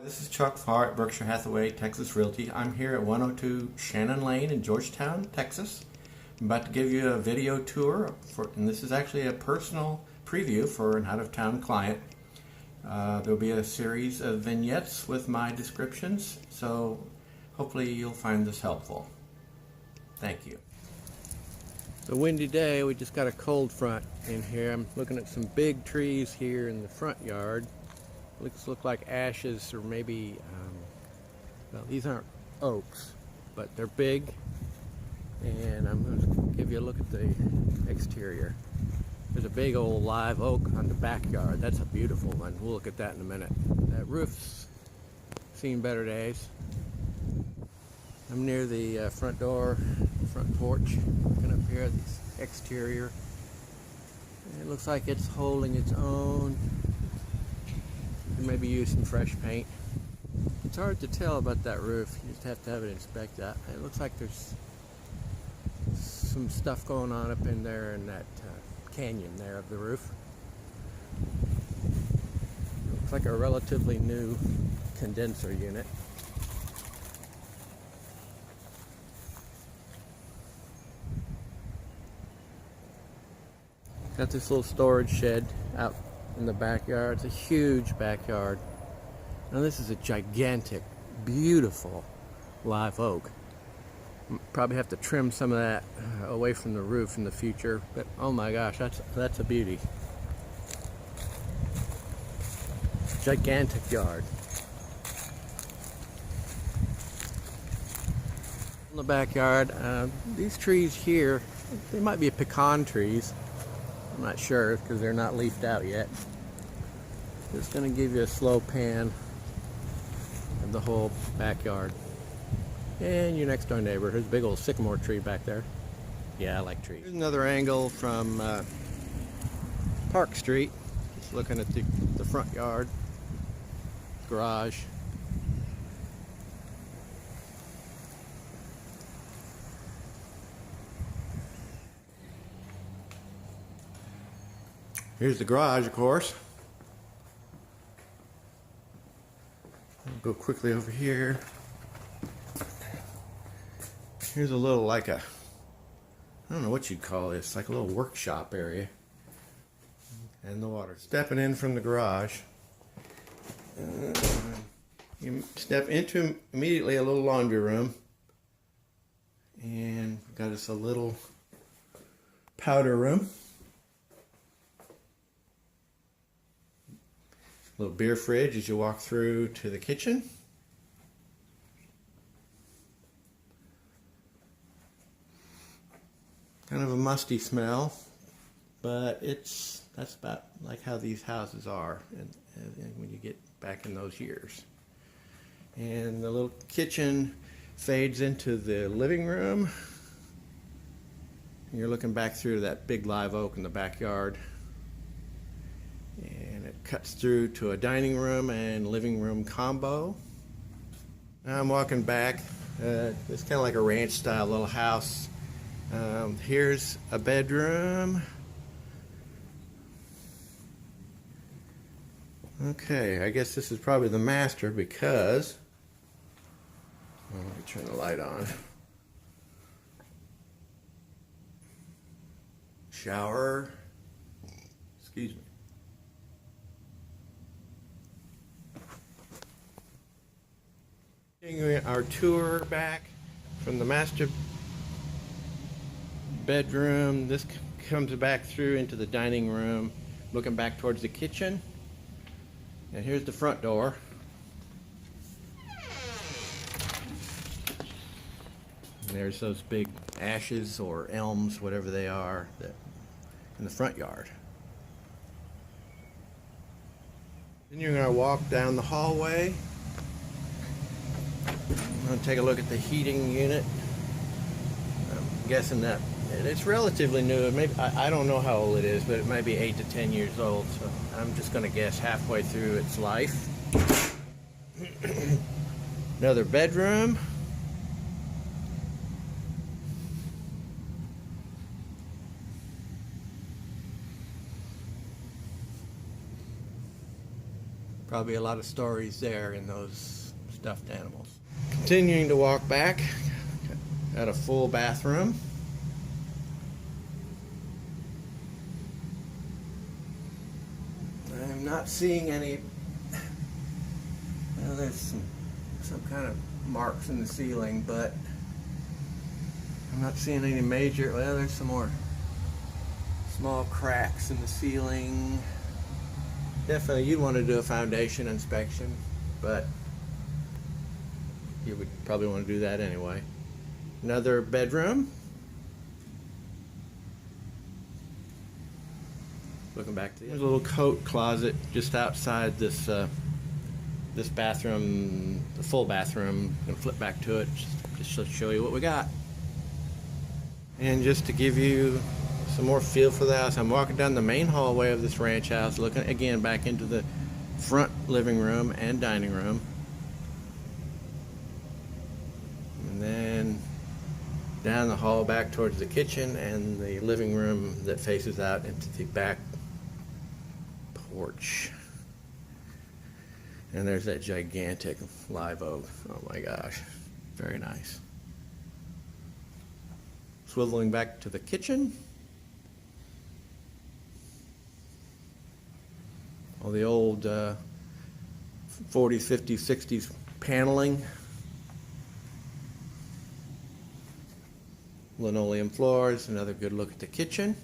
This is Chuck Farr at Berkshire Hathaway Texas Realty. I'm here at 102 Shannon Lane in Georgetown, Texas. I'm about to give you a video tour, and this is actually a personal preview for an out-of-town client. There'll be a series of vignettes with my descriptions, so hopefully you'll find this helpful. Thank you. It's a windy day. We just got a cold front in here. I'm looking at some big trees here in the front yard. Look like ashes, or maybe, well, these aren't oaks, but they're big. And I'm going to give you a look at the exterior. There's a big old live oak on the backyard. That's a beautiful one. We'll look at that in a minute. That roof's seen better days. I'm near the front door, front porch, looking up here at the exterior. And it looks like it's holding its own. Maybe use some fresh paint. It's hard to tell about that roof. You just have to have it inspected. It looks like there's some stuff going on up in there in that canyon there of the roof. Looks like a relatively new condenser unit. Got this little storage shed out in the backyard. It's a huge backyard. Now this is a gigantic, beautiful live oak. Probably have to trim some of that away from the roof in the future, but oh my gosh, that's a beauty. Gigantic yard. In the backyard, these trees here, they might be pecan trees. I'm not sure because they're not leafed out yet. Just going to give you a slow pan of the whole backyard. And your next door neighbor, there's a big old sycamore tree back there. Yeah, I like trees. Here's another angle from Park Street. Just looking at the front yard, garage. Here's the garage, of course. I'll go quickly over here. Here's a little, like a, I don't know what you'd call this, like a little workshop area. And the water. Stepping in from the garage. You step into immediately a little laundry room. And we've got us a little powder room. Little beer fridge as you walk through to the kitchen. Kind of a musty smell, but that's about like how these houses are and when you get back in those years. And the little kitchen fades into the living room. And you're looking back through that big live oak in the backyard. And it cuts through to a dining room and living room combo. Now I'm walking back. It's kind of like a ranch style little house. Here's a bedroom. Okay, I guess this is probably the master because, well, let me turn the light on. Shower. Excuse me. Our tour back from the master bedroom. This comes back through into the dining room, looking back towards the kitchen. And here's the front door. And there's those big ashes or elms, whatever they are, in the front yard. Then you're going to walk down the hallway. I'm going to take a look at the heating unit. I'm guessing that it's relatively new. Maybe I don't know how old it is, but it might be 8 to 10 years old. So I'm just going to guess halfway through its life. Another bedroom. Probably a lot of stories there in those stuffed animals. Continuing to walk back, got a full bathroom. I'm not seeing any, well, there's some kind of marks in the ceiling, but I'm not seeing any major, well, there's some more small cracks in the ceiling. Definitely you'd want to do a foundation inspection, but you would probably want to do that anyway. Another bedroom. Looking back to the little coat closet just outside this this bathroom, the full bathroom. I'm gonna flip back to it just to show you what we got. And just to give you some more feel for the house, I'm walking down the main hallway of this ranch house, looking again back into the front living room and dining room. And then down the hall back towards the kitchen and the living room that faces out into the back porch. And there's that gigantic live oak. Oh my gosh, very nice. Swiveling back to the kitchen. All the old 40s, 50s, 60s paneling. Linoleum floors, another good look at the kitchen.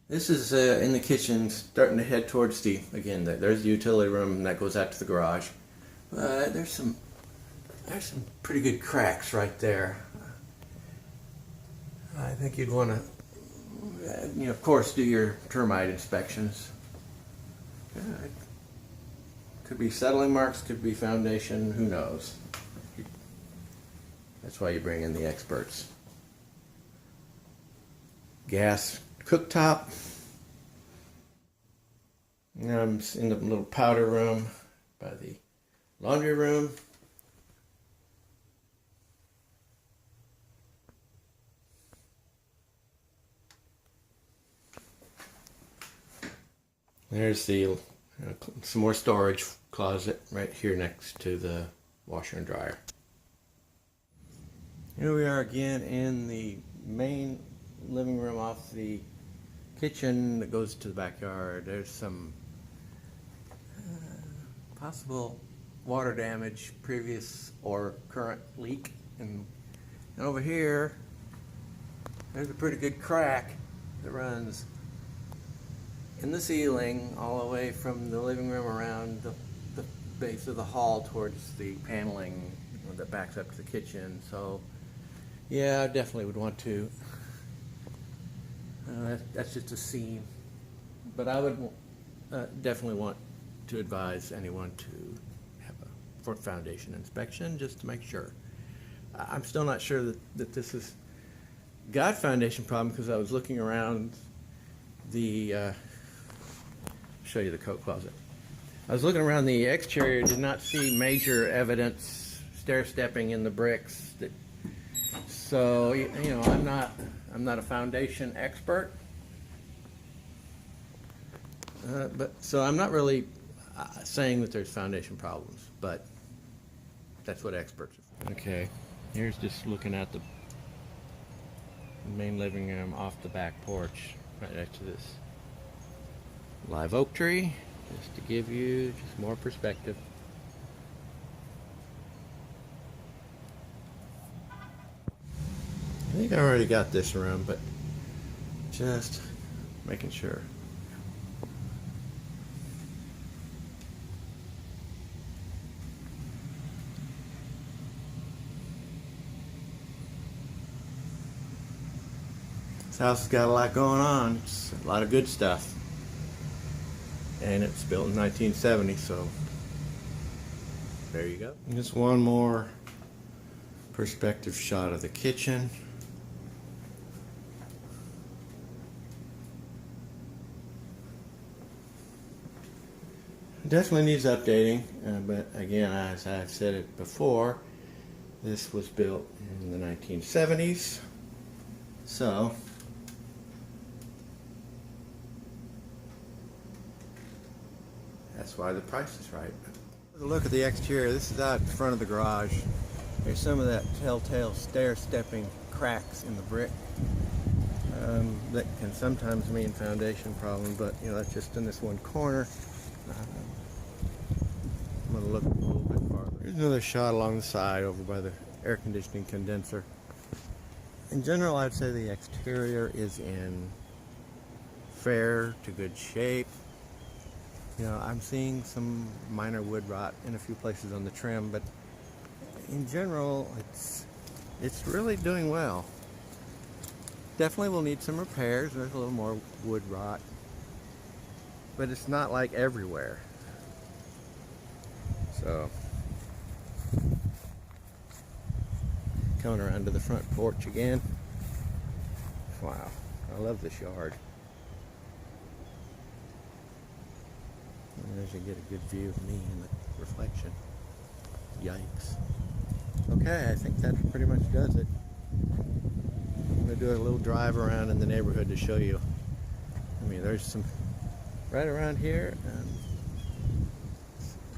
This is in the kitchen, starting to head towards the, again, there's the utility room, and that goes out to the garage. There's some pretty good cracks right there. I think you'd want to, of course, do your termite inspections. Could be settling marks, could be foundation, who knows. That's why you bring in the experts. Gas cooktop. Now I'm in the little powder room by the laundry room. There's the some more storage closet right here next to the washer and dryer. Here we are again in the main living room off the kitchen that goes to the backyard. There's some possible water damage, previous or current leak. And over here, there's a pretty good crack that runs in the ceiling all the way from the living room around the base of the hall towards the paneling that backs up to the kitchen. So yeah, I definitely would want to. That's just a seam. But I would definitely want to advise anyone to have a foundation inspection just to make sure. I'm still not sure that this has got foundation problem, because I was looking around the, show you the coat closet. I was looking around the exterior, did not see major evidence, stair-stepping in the bricks. So, I'm not a foundation expert, so I'm not really saying that there's foundation problems, but that's what experts are. Okay, here's just looking at the main living room off the back porch, right next to this live oak tree, just to give you just more perspective. I think I already got this room, but just making sure. This house has got a lot going on. It's a lot of good stuff. And it's built in 1970, so there you go. And just one more perspective shot of the kitchen. Definitely needs updating, but again, as I've said it before, this was built in the 1970s, so That's why the price is right. Look at the exterior. This is out in front of the garage. There's some of that telltale stair-stepping cracks in the brick that can sometimes mean foundation problem, but you know, that's just in this one corner. I'm going to look a little bit farther. Here's another shot along the side over by the air conditioning condenser. In general, I'd say the exterior is in fair to good shape. You know, I'm seeing some minor wood rot in a few places on the trim, but in general, it's really doing well. Definitely will need some repairs. There's a little more wood rot, but it's not like everywhere. So, coming around to the front porch again. Wow, I love this yard. There's you get a good view of me in the reflection. Yikes. Okay, I think that pretty much does it. I'm going to do a little drive around in the neighborhood to show you. I mean, there's some right around here, and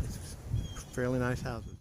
it's fairly nice houses.